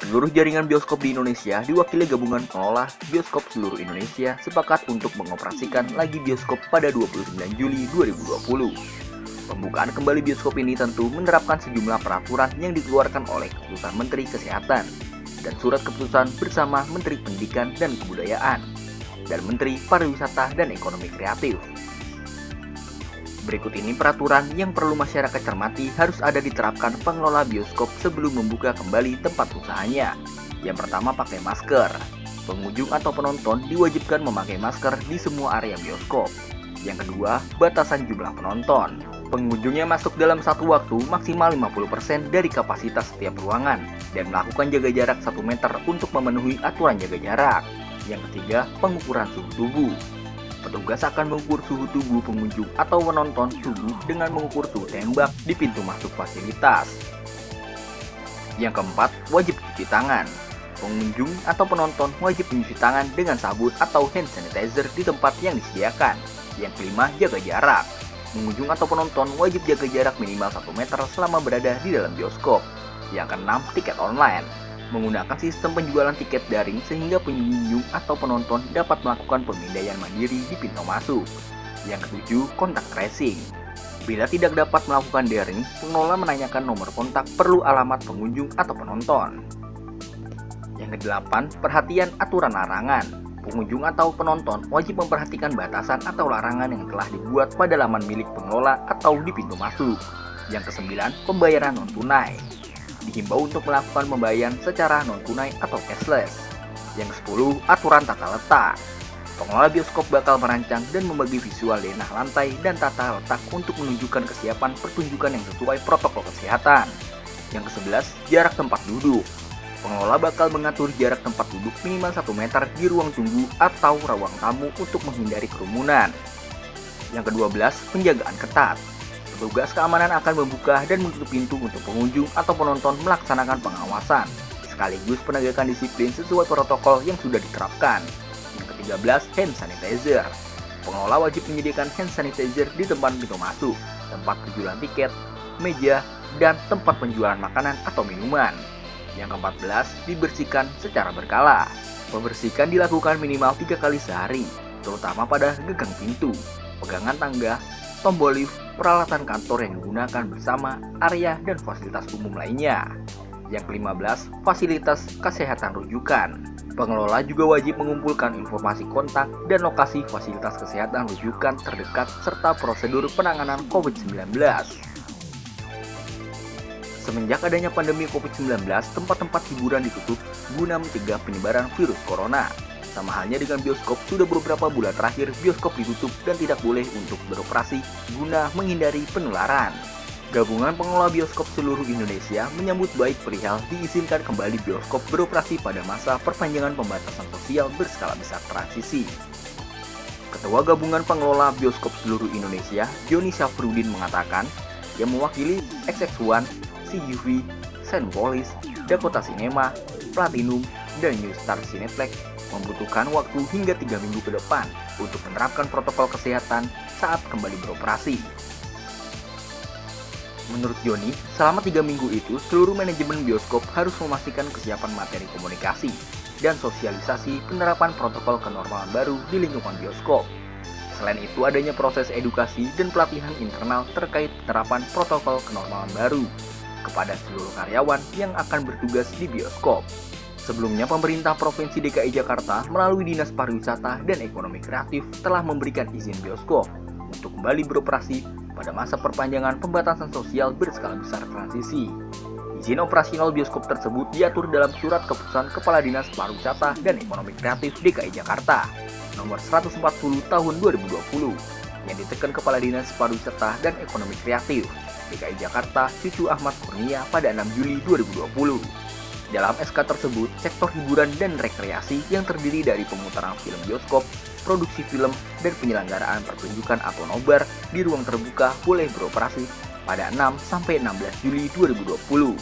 Seluruh jaringan bioskop di Indonesia diwakili gabungan pengelola bioskop seluruh Indonesia sepakat untuk mengoperasikan lagi bioskop pada 29 Juli 2020. Pembukaan kembali bioskop ini tentu menerapkan sejumlah peraturan yang dikeluarkan oleh Keputusan Menteri Kesehatan dan Surat Keputusan bersama Menteri Pendidikan dan Kebudayaan dan Menteri Pariwisata dan Ekonomi Kreatif. Berikut ini peraturan yang perlu masyarakat cermati harus ada diterapkan pengelola bioskop sebelum membuka kembali tempat usahanya. Yang pertama, pakai masker. Pengunjung atau penonton diwajibkan memakai masker di semua area bioskop. Yang kedua, batasan jumlah penonton. Pengunjungnya masuk dalam satu waktu maksimal 50% dari kapasitas setiap ruangan dan melakukan jaga jarak 1 meter untuk memenuhi aturan jaga jarak. Yang ketiga, pengukuran suhu tubuh. Petugas akan mengukur suhu tubuh pengunjung atau penonton tubuh dengan mengukur suhu tembak di pintu masuk fasilitas. Yang keempat, wajib cuci tangan. Pengunjung atau penonton wajib mencuci tangan dengan sabun atau hand sanitizer di tempat yang disediakan. Yang kelima, jaga jarak. Pengunjung atau penonton wajib jaga jarak minimal 1 meter selama berada di dalam bioskop. Yang keenam, tiket online. Menggunakan sistem penjualan tiket daring sehingga pengunjung atau penonton dapat melakukan pemindaian mandiri di pintu masuk. Yang ketujuh, kontak tracing. Bila tidak dapat melakukan daring, pengelola menanyakan nomor kontak perlu alamat pengunjung atau penonton. Yang kedelapan, perhatian aturan larangan. Pengunjung atau penonton wajib memperhatikan batasan atau larangan yang telah dibuat pada laman milik pengelola atau di pintu masuk. Yang kesembilan, pembayaran non-tunai. Dihimbau untuk melakukan pembayaran secara non-tunai atau cashless. Yang ke-10, aturan tata letak. Pengelola bioskop bakal merancang dan membagi visual denah lantai dan tata letak untuk menunjukkan kesiapan pertunjukan yang sesuai protokol kesehatan. Yang ke-11, jarak tempat duduk. Pengelola bakal mengatur jarak tempat duduk minimal 1 meter di ruang tunggu atau ruang tamu untuk menghindari kerumunan. Yang ke-12, penjagaan ketat. Petugas keamanan akan membuka dan menutup pintu untuk pengunjung atau penonton melaksanakan pengawasan, sekaligus penegakan disiplin sesuai protokol yang sudah diterapkan. Yang ke-13, hand sanitizer. Pengelola wajib menyediakan hand sanitizer di tempat pintu masuk, tempat penjualan tiket, meja, dan tempat penjualan makanan atau minuman. Yang ke-14, dibersihkan secara berkala. Pembersihan dilakukan minimal 3 kali sehari, terutama pada gagang pintu, pegangan tangga, tombol lift, peralatan kantor yang digunakan bersama, area dan fasilitas umum lainnya. Yang ke-15, fasilitas kesehatan rujukan. Pengelola juga wajib mengumpulkan informasi kontak dan lokasi fasilitas kesehatan rujukan terdekat serta prosedur penanganan COVID-19. Semenjak adanya pandemi COVID-19, tempat-tempat hiburan ditutup guna mencegah penyebaran virus corona. Sama halnya dengan bioskop, sudah beberapa bulan terakhir bioskop ditutup dan tidak boleh untuk beroperasi guna menghindari penularan. Gabungan pengelola bioskop seluruh Indonesia menyambut baik perihal diizinkan kembali bioskop beroperasi pada masa perpanjangan pembatasan sosial berskala besar transisi. Ketua Gabungan Pengelola Bioskop seluruh Indonesia, Joni Syafruddin mengatakan, yang mewakili XX1, CGV, Cinepolis, Dakota Cinema, Platinum, dan New Star Cineplex membutuhkan waktu hingga 3 minggu ke depan untuk menerapkan protokol kesehatan saat kembali beroperasi. Menurut Joni, selama 3 minggu itu seluruh manajemen bioskop harus memastikan kesiapan materi komunikasi dan sosialisasi penerapan protokol kenormalan baru di lingkungan bioskop. Selain itu, adanya proses edukasi dan pelatihan internal terkait penerapan protokol kenormalan baru kepada seluruh karyawan yang akan bertugas di bioskop. Sebelumnya, pemerintah Provinsi DKI Jakarta melalui Dinas Pariwisata dan Ekonomi Kreatif telah memberikan izin bioskop untuk kembali beroperasi pada masa perpanjangan pembatasan sosial berskala besar transisi. Izin operasional bioskop tersebut diatur dalam Surat Keputusan Kepala Dinas Pariwisata dan Ekonomi Kreatif DKI Jakarta nomor 140 tahun 2020 yang ditekan Kepala Dinas Pariwisata dan Ekonomi Kreatif DKI Jakarta Cucu Ahmad Kurnia pada 6 Juli 2020. Dalam SK tersebut, sektor hiburan dan rekreasi yang terdiri dari pemutaran film bioskop, produksi film, dan penyelenggaraan pertunjukan atau nobar di ruang terbuka boleh beroperasi pada 6-16 Juli 2020.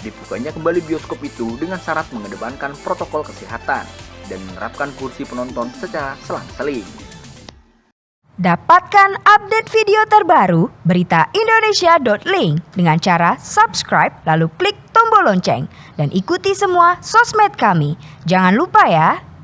Dibukanya kembali bioskop itu dengan syarat mengedepankan protokol kesehatan dan menerapkan kursi penonton secara selang-seling. Dapatkan update video terbaru berita Indonesia.link dengan cara subscribe lalu klik tombol lonceng dan ikuti semua sosmed kami. Jangan lupa ya.